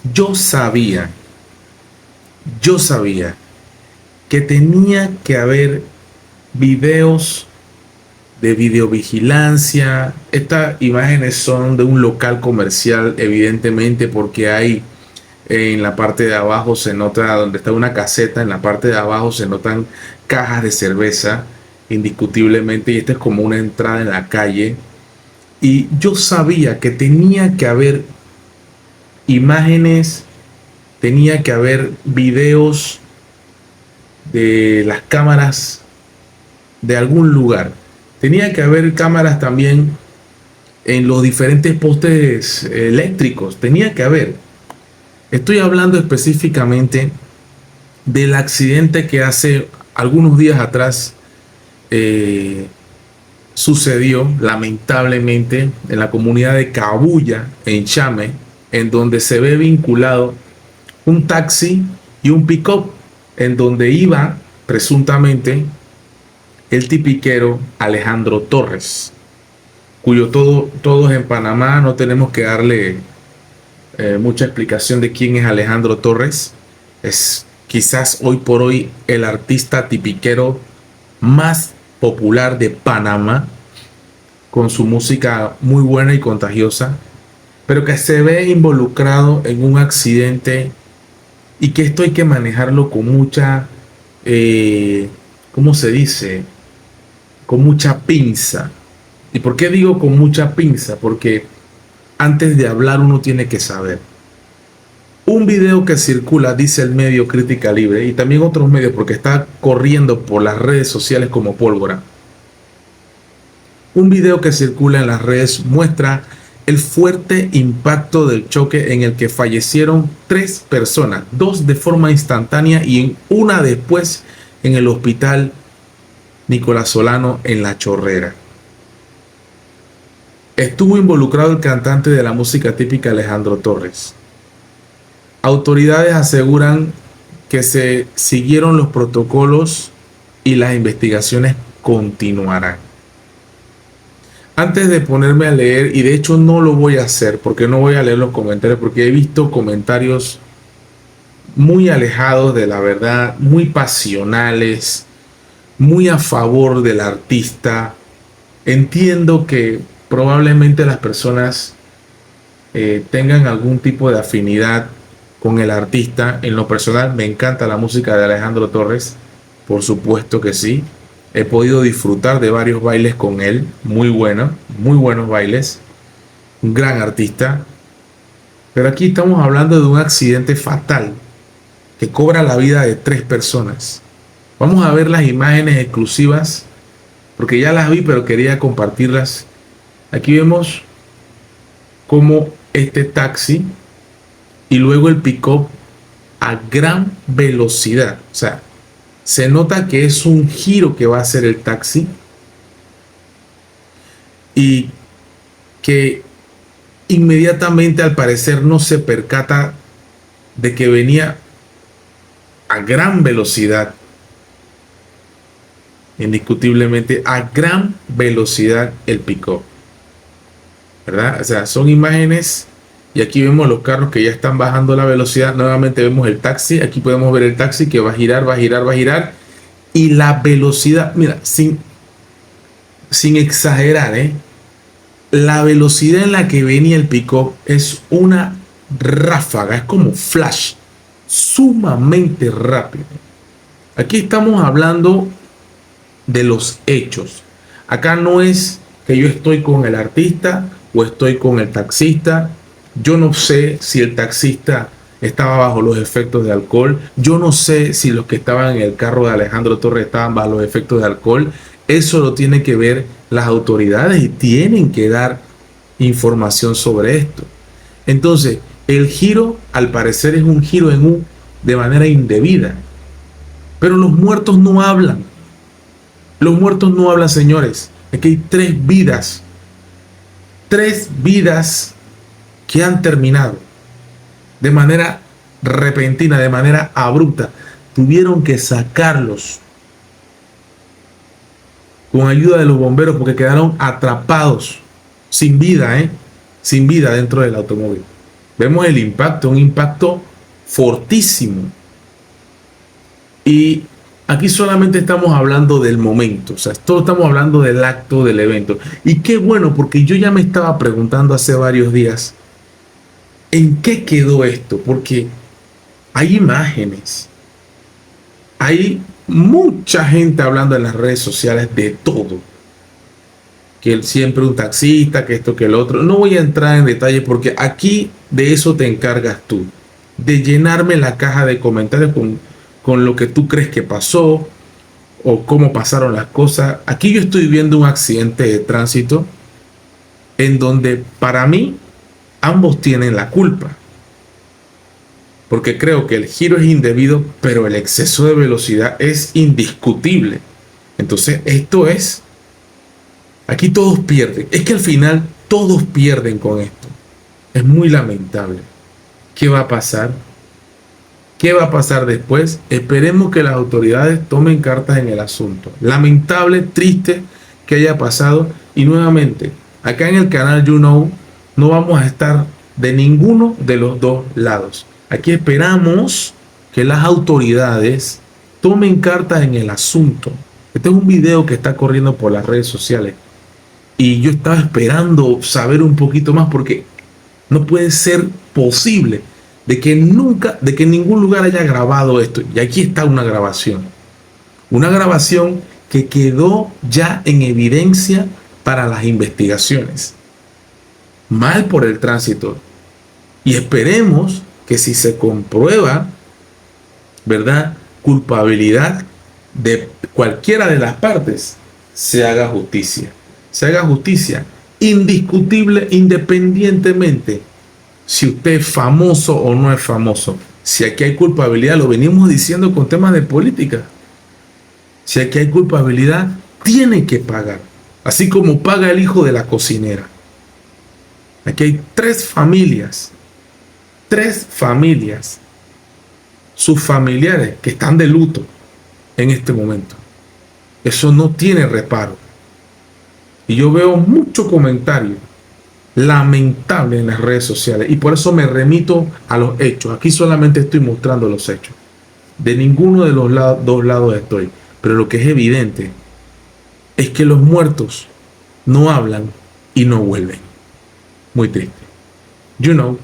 Yo sabía, yo sabía que tenía que haber videos de videovigilancia. Estas imágenes son de un local comercial, evidentemente, porque hay en la parte de abajo se nota donde está una caseta, en la parte de abajo se notan cajas de cerveza, indiscutiblemente, y esta es como una entrada en la calle. Y yo sabía que tenía que haber imágenes, tenía que haber videos de las cámaras de algún lugar. Tenía que haber cámaras también en los diferentes postes eléctricos. Tenía que haber. Estoy hablando específicamente del accidente que hace algunos días atrás sucedió lamentablemente en la comunidad de Cabuya, en Chame, en donde se ve vinculado un taxi y un pick-up, en donde iba presuntamente el tipiquero Alejandro Torres, cuyo todos en Panamá no tenemos que darle mucha explicación de quién es Alejandro Torres. Es quizás hoy por hoy el artista tipiquero más popular de Panamá, con su música muy buena y contagiosa, pero que se ve involucrado en un accidente y que esto hay que manejarlo con mucha, ¿cómo se dice? Con mucha pinza. ¿Y por qué digo con mucha pinza? Porque antes de hablar uno tiene que saber. Un video que circula, dice el medio Crítica Libre, y también otros medios, porque está corriendo por las redes sociales como pólvora. Un video que circula en las redes muestra el fuerte impacto del choque en el que fallecieron 3 personas, 2 de forma instantánea y una después en el hospital Nicolás Solano en La Chorrera. Estuvo involucrado el cantante de la música típica Alejandro Torres. Autoridades aseguran que se siguieron los protocolos y las investigaciones continuarán. Antes de ponerme a leer, y de hecho no lo voy a hacer porque no voy a leer los comentarios, porque he visto comentarios muy alejados de la verdad, muy pasionales, muy a favor del artista. Entiendo que probablemente las personas tengan algún tipo de afinidad con el artista. En lo personal me encanta la música de Alejandro Torres, por supuesto que sí. He podido disfrutar de varios bailes con él, muy bueno, muy buenos bailes, un gran artista. Pero aquí estamos hablando de un accidente fatal que cobra la vida de 3 personas. Vamos a ver las imágenes exclusivas, porque ya las vi, pero quería compartirlas. Aquí vemos cómo este taxi y luego el pick-up a gran velocidad, o sea, se nota que es un giro que va a hacer el taxi y que inmediatamente al parecer no se percata de que venía a gran velocidad, indiscutiblemente a gran velocidad el pick-up, ¿verdad? O sea, son imágenes y aquí vemos los carros que ya están bajando la velocidad. Nuevamente vemos el taxi, aquí podemos ver el taxi que va a girar, va a girar, va a girar. Y la velocidad, mira, sin exagerar, la velocidad en la que venía el pick-up es una ráfaga, es como flash, sumamente rápido. Aquí estamos hablando de los hechos. Acá no es que yo estoy con el artista o estoy con el taxista. Yo no sé si el taxista estaba bajo los efectos de alcohol. Yo no sé si los que estaban en el carro de Alejandro Torres estaban bajo los efectos de alcohol. Eso lo tienen que ver las autoridades y tienen que dar información sobre esto. Entonces, el giro al parecer es un giro de manera indebida. Pero los muertos no hablan. Los muertos no hablan, señores. Aquí hay 3 vidas. 3 vidas que han terminado de manera repentina, de manera abrupta. Tuvieron que sacarlos con ayuda de los bomberos porque quedaron atrapados sin vida, sin vida dentro del automóvil. Vemos el impacto, un impacto fortísimo. Y aquí solamente estamos hablando del momento, o sea, todos estamos hablando del acto, del evento. Y qué bueno, porque yo ya me estaba preguntando hace varios días, ¿en qué quedó esto? Porque hay imágenes, hay mucha gente hablando en las redes sociales de todo. Que siempre un taxista, que esto, que el otro. No voy a entrar en detalle porque aquí de eso te encargas tú. De llenarme la caja de comentarios con lo que tú crees que pasó o cómo pasaron las cosas. Aquí yo estoy viendo un accidente de tránsito en donde para mí ambos tienen la culpa. Porque creo que el giro es indebido, pero el exceso de velocidad es indiscutible. Entonces esto es... Aquí todos pierden. Es que al final todos pierden con esto. Es muy lamentable. ¿Qué va a pasar? ¿Qué va a pasar después? Esperemos que las autoridades tomen cartas en el asunto. Lamentable, triste que haya pasado. Y nuevamente, acá en el canal You Know, no vamos a estar de ninguno de los dos lados. Aquí esperamos que las autoridades tomen cartas en el asunto. Este es un video que está corriendo por las redes sociales. Y yo estaba esperando saber un poquito más porque no puede ser posible de que nunca, de que en ningún lugar haya grabado esto. Y aquí está una grabación. Una grabación que quedó ya en evidencia para las investigaciones. Mal por el tránsito. Y esperemos que si se comprueba, ¿verdad?, culpabilidad de cualquiera de las partes, se haga justicia. Se haga justicia indiscutible, independientemente si usted es famoso o no es famoso. Si aquí hay culpabilidad, lo venimos diciendo con temas de política. Si aquí hay culpabilidad, tiene que pagar. Así como paga el hijo de la cocinera. Aquí hay tres familias, sus familiares que están de luto en este momento. Eso no tiene reparo. Y yo veo mucho comentario lamentable en las redes sociales y por eso me remito a los hechos. Aquí solamente estoy mostrando los hechos. De ninguno de los dos lados estoy. Pero lo que es evidente es que los muertos no hablan y no vuelven. Muy triste. You know.